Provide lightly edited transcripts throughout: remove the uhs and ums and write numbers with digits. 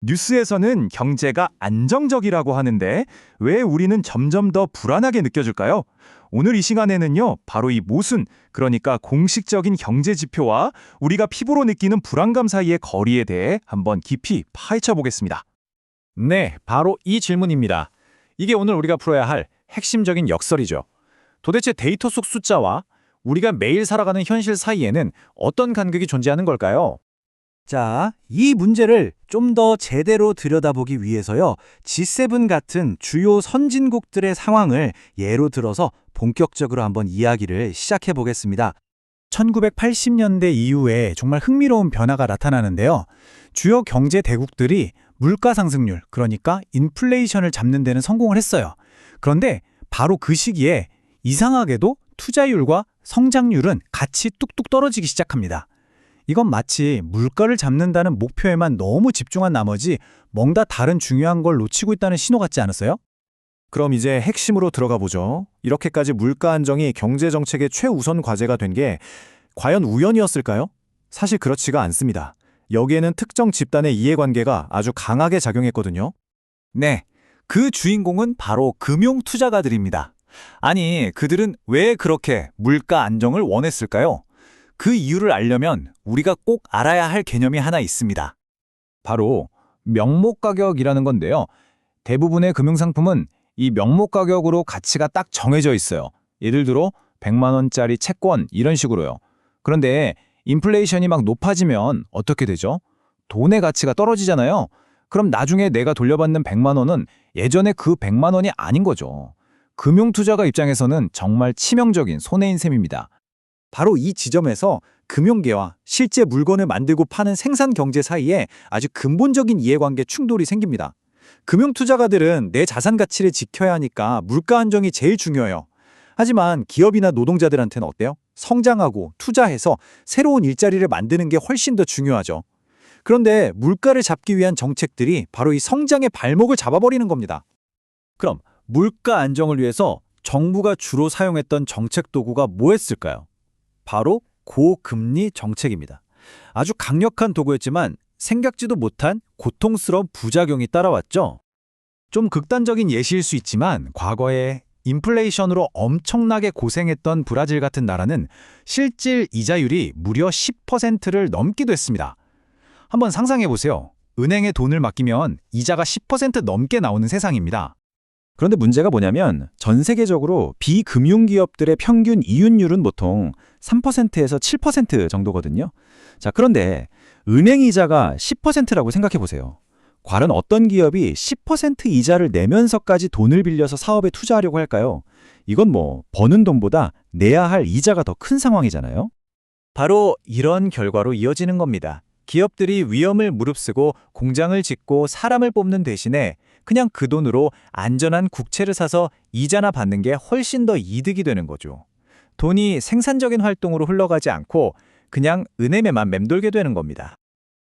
뉴스에서는 경제가 안정적이라고 하는데 왜 우리는 점점 더 불안하게 느껴질까요? 오늘 이 시간에는요, 바로 이 모순, 그러니까 공식적인 경제 지표와 우리가 피부로 느끼는 불안감 사이의 거리에 대해 한번 깊이 파헤쳐 보겠습니다. 네, 바로 이 질문입니다. 이게 오늘 우리가 풀어야 할 핵심적인 역설이죠. 도대체 데이터 속 숫자와 우리가 매일 살아가는 현실 사이에는 어떤 간극이 존재하는 걸까요? 자, 이 문제를 좀 더 제대로 들여다보기 위해서요, G7 같은 주요 선진국들의 상황을 예로 들어서 본격적으로 한번 이야기를 시작해 보겠습니다. 1980년대 이후에 정말 흥미로운 변화가 나타나는데요. 주요 경제 대국들이 물가 상승률, 그러니까 인플레이션을 잡는 데는 성공을 했어요. 그런데 바로 그 시기에 이상하게도 투자율과 성장률은 같이 뚝뚝 떨어지기 시작합니다. 이건 마치 물가를 잡는다는 목표에만 너무 집중한 나머지 뭔가 다른 중요한 걸 놓치고 있다는 신호 같지 않으세요? 그럼 이제 핵심으로 들어가 보죠. 이렇게까지 물가 안정이 경제 정책의 최우선 과제가 된 게 과연 우연이었을까요? 사실 그렇지가 않습니다. 여기에는 특정 집단의 이해관계가 아주 강하게 작용했거든요. 네, 그 주인공은 바로 금융 투자가들입니다. 아니, 그들은 왜 그렇게 물가 안정을 원했을까요? 그 이유를 알려면 우리가 꼭 알아야 할 개념이 하나 있습니다. 바로 명목 가격이라는 건데요. 대부분의 금융상품은 이 명목 가격으로 가치가 딱 정해져 있어요. 예를 들어 100만 원짜리 채권 이런 식으로요. 그런데 인플레이션이 막 높아지면 어떻게 되죠? 돈의 가치가 떨어지잖아요. 그럼 나중에 내가 돌려받는 100만 원은 예전에 그 100만 원이 아닌 거죠. 금융투자가 입장에서는 정말 치명적인 손해인 셈입니다. 바로 이 지점에서 금융계와 실제 물건을 만들고 파는 생산 경제 사이에 아주 근본적인 이해관계 충돌이 생깁니다. 금융 투자가들은 내 자산 가치를 지켜야 하니까 물가 안정이 제일 중요해요. 하지만 기업이나 노동자들한테는 어때요? 성장하고 투자해서 새로운 일자리를 만드는 게 훨씬 더 중요하죠. 그런데 물가를 잡기 위한 정책들이 바로 이 성장의 발목을 잡아버리는 겁니다. 그럼 물가 안정을 위해서 정부가 주로 사용했던 정책 도구가 뭐였을까요? 바로 고금리 정책입니다. 아주 강력한 도구였지만 생각지도 못한 고통스러운 부작용이 따라왔죠. 좀 극단적인 예시일 수 있지만 과거에 인플레이션으로 엄청나게 고생했던 브라질 같은 나라는 실질 이자율이 무려 10%를 넘기도 했습니다. 한번 상상해 보세요. 은행에 돈을 맡기면 이자가 10% 넘게 나오는 세상입니다. 그런데 문제가 뭐냐면 전 세계적으로 비금융기업들의 평균 이윤율은 보통 3%에서 7% 정도거든요. 자, 그런데 은행 이자가 10%라고 생각해 보세요. 과연 어떤 기업이 10% 이자를 내면서까지 돈을 빌려서 사업에 투자하려고 할까요? 이건 뭐 버는 돈보다 내야 할 이자가 더 큰 상황이잖아요. 바로 이런 결과로 이어지는 겁니다. 기업들이 위험을 무릅쓰고 공장을 짓고 사람을 뽑는 대신에 그냥 그 돈으로 안전한 국채를 사서 이자나 받는 게 훨씬 더 이득이 되는 거죠. 돈이 생산적인 활동으로 흘러가지 않고 그냥 은행에만 맴돌게 되는 겁니다.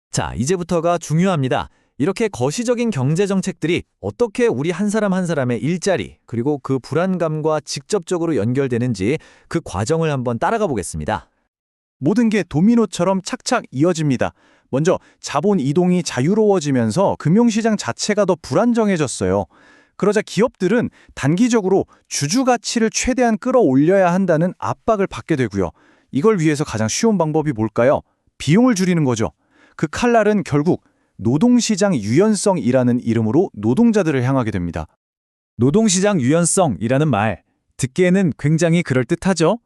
자, 이제부터가 중요합니다. 이렇게 거시적인 경제 정책들이 어떻게 우리 한 사람 한 사람의 일자리, 그리고 그 불안감과 직접적으로 연결되는지 그 과정을 한번 따라가 보겠습니다. 모든 게 도미노처럼 착착 이어집니다. 먼저 자본 이동이 자유로워지면서 금융시장 자체가 더 불안정해졌어요. 그러자 기업들은 단기적으로 주주 가치를 최대한 끌어올려야 한다는 압박을 받게 되고요. 이걸 위해서 가장 쉬운 방법이 뭘까요? 비용을 줄이는 거죠. 그 칼날은 결국 노동시장 유연성이라는 이름으로 노동자들을 향하게 됩니다. 노동시장 유연성이라는 말, 듣기에는 굉장히 그럴듯하죠?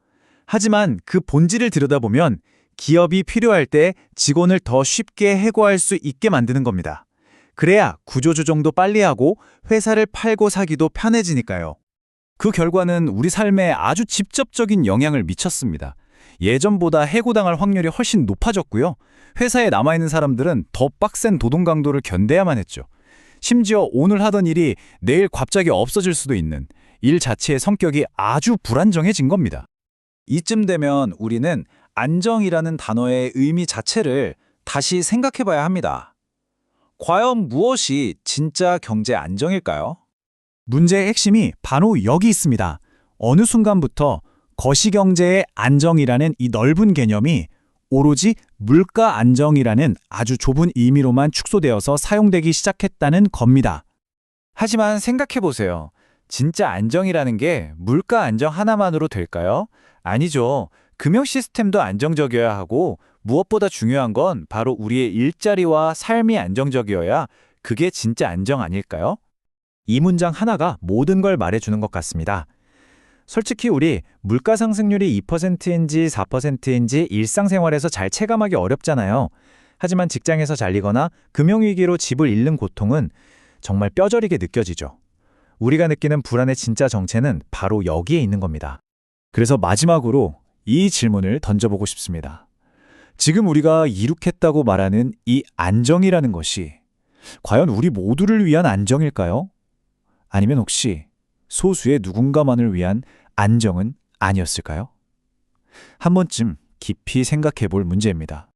하지만 그 본질을 들여다보면 기업이 필요할 때 직원을 더 쉽게 해고할 수 있게 만드는 겁니다. 그래야 구조조정도 빨리 하고 회사를 팔고 사기도 편해지니까요. 그 결과는 우리 삶에 아주 직접적인 영향을 미쳤습니다. 예전보다 해고당할 확률이 훨씬 높아졌고요. 회사에 남아있는 사람들은 더 빡센 노동 강도를 견뎌야만 했죠. 심지어 오늘 하던 일이 내일 갑자기 없어질 수도 있는 일 자체의 성격이 아주 불안정해진 겁니다. 이쯤 되면 우리는 안정이라는 단어의 의미 자체를 다시 생각해 봐야 합니다. 과연 무엇이 진짜 경제 안정일까요? 문제의 핵심이 바로 여기 있습니다. 어느 순간부터 거시경제의 안정이라는 이 넓은 개념이 오로지 물가 안정이라는 아주 좁은 의미로만 축소되어서 사용되기 시작했다는 겁니다. 하지만 생각해보세요. 진짜 안정이라는 게 물가 안정 하나만으로 될까요? 아니죠. 금융 시스템도 안정적이어야 하고 무엇보다 중요한 건 바로 우리의 일자리와 삶이 안정적이어야 그게 진짜 안정 아닐까요? 이 문장 하나가 모든 걸 말해주는 것 같습니다. 솔직히 우리 물가 상승률이 2%인지 4%인지 일상생활에서 잘 체감하기 어렵잖아요. 하지만 직장에서 잘리거나 금융위기로 집을 잃는 고통은 정말 뼈저리게 느껴지죠. 우리가 느끼는 불안의 진짜 정체는 바로 여기에 있는 겁니다. 그래서 마지막으로 이 질문을 던져보고 싶습니다. 지금 우리가 이룩했다고 말하는 이 안정이라는 것이 과연 우리 모두를 위한 안정일까요? 아니면 혹시 소수의 누군가만을 위한 안정은 아니었을까요? 한 번쯤 깊이 생각해 볼 문제입니다.